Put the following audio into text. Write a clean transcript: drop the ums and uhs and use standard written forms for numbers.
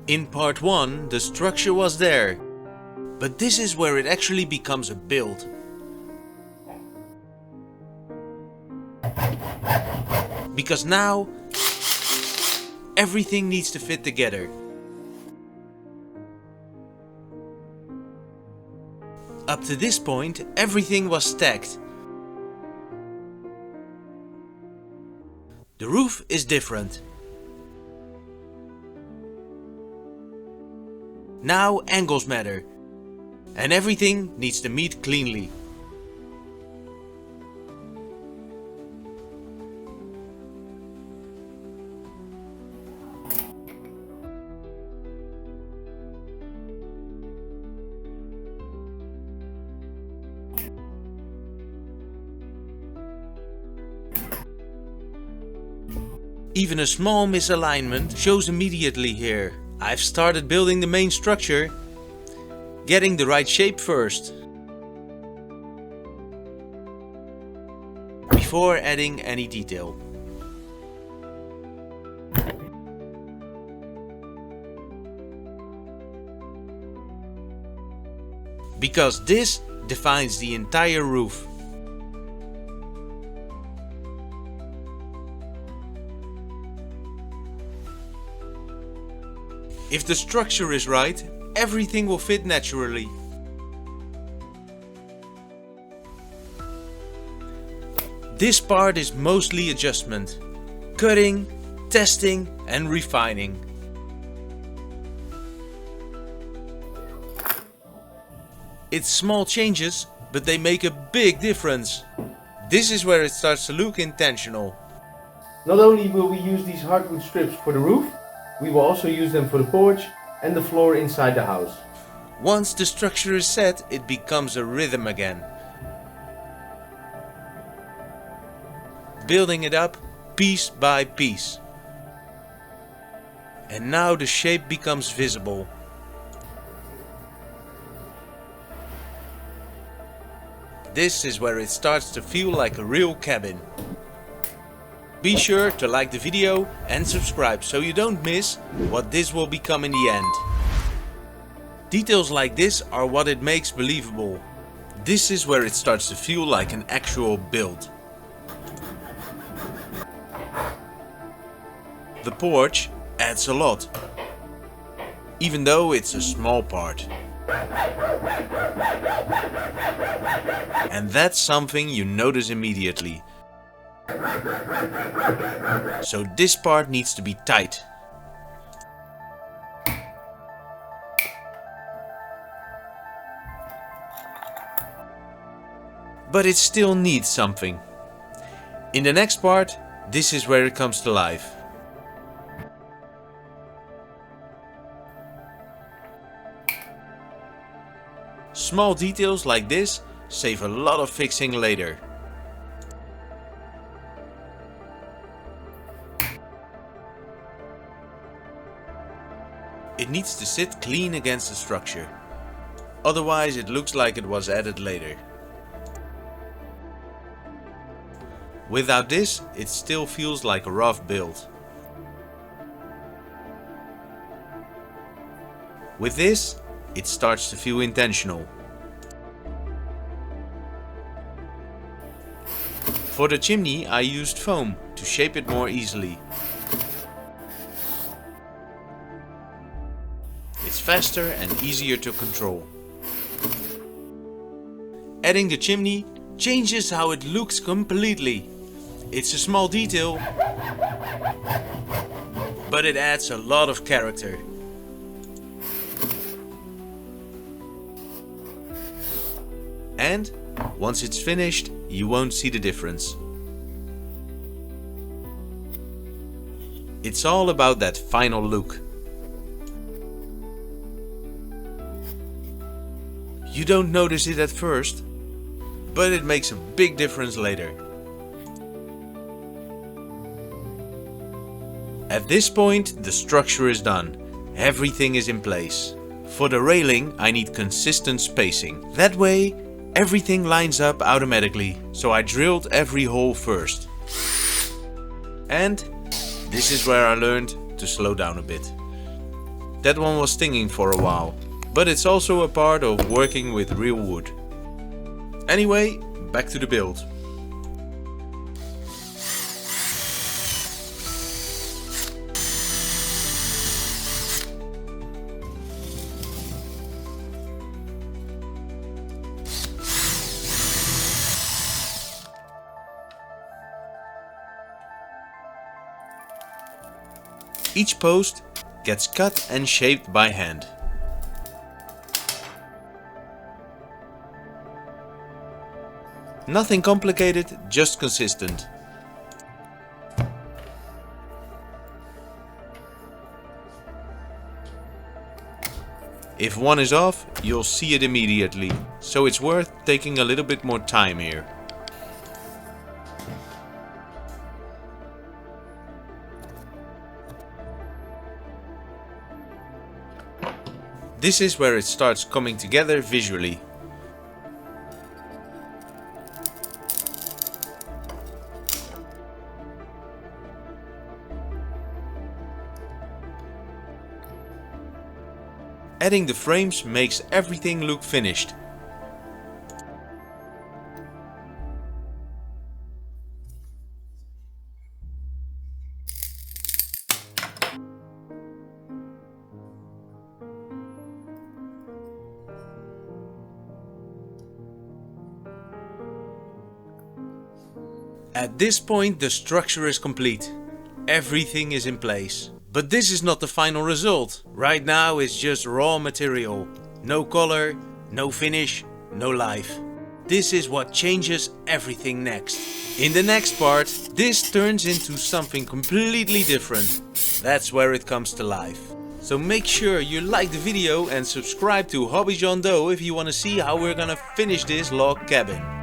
In part 1 the structure was there, but this is where it actually becomes a build. Because now everything needs to fit together. Up to this point everything was stacked. The roof is different. Now angles matter, and everything needs to meet cleanly. Even a small misalignment shows immediately here. I've started building the main structure, getting the right shape first, before adding any detail. Because this defines the entire roof. If the structure is right, everything will fit naturally. This part is mostly adjustment, cutting, testing and refining. It's small changes, but they make a big difference. This is where it starts to look intentional. Not only will we use these hardwood strips for the roof, we will also use them for the porch and the floor inside the house. Once the structure is set, it becomes a rhythm again. Building it up piece by piece. And now the shape becomes visible. This is where it starts to feel like a real cabin. Be sure to like the video and subscribe so you don't miss what this will become in the end. Details like this are what it makes believable. This is where it starts to feel like an actual build. The porch adds a lot, even though it's a small part. And that's something you notice immediately. So this part needs to be tight. But it still needs something. In the next part, this is where it comes to life. Small details like this save a lot of fixing later. It needs to sit clean against the structure, otherwise it looks like it was added later. Without this, it still feels like a rough build. With this, it starts to feel intentional. For the chimney, I used foam to shape it more easily. It's faster and easier to control. Adding the chimney changes how it looks completely. It's a small detail, but it adds a lot of character. And once it's finished, you won't see the difference. It's all about that final look. You don't notice it at first, but it makes a big difference later. At this point, the structure is done. Everything is in place. For the railing, I need consistent spacing. That way, everything lines up automatically. So I drilled every hole first. And this is where I learned to slow down a bit. that one was stinging for a while. But it's also a part of working with real wood. Anyway, back to the build. Each post gets cut and shaped by hand. Nothing complicated, just consistent. If one is off, you'll see it immediately, so it's worth taking a little bit more time here. This is where it starts coming together visually. Adding the frames makes everything look finished. At this point the structure is complete. Everything is in place. But this is not the final result. Right now it's just raw material. No color, no finish, no life. This is what changes everything next. In the next part, this turns into something completely different. That's where it comes to life. So make sure you like the video and subscribe to HobbyJohnDo if you want to see how we're gonna finish this log cabin.